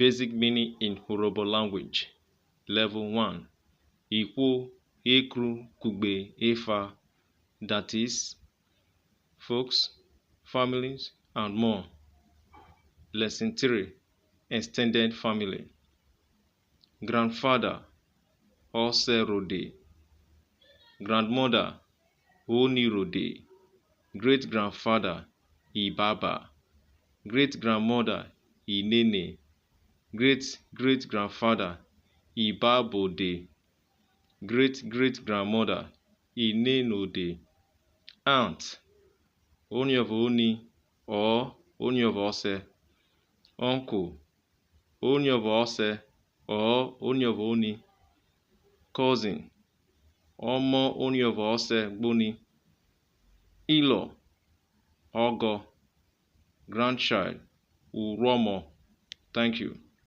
Basic meaning in Yoruba language. Level 1. Ikwo, Ekru, Kugbe, Efa, that is, folks, families, and more. Lesson 3. Extended family. Grandfather, Oserode. Grandmother, Onirode. Great-grandfather, Ibaba. Great-grandmother, Inene. Great-great-grandfather, Ibabode. Great-great-grandmother, Inenode. Aunt, Oni of Oni or Oni of Ose. Uncle, Oni of Ose or Oni of Oni. Cousin, Omo Oni of Ose Gboni. In-law, Ogo. Grandchild, Uromo. Thank you.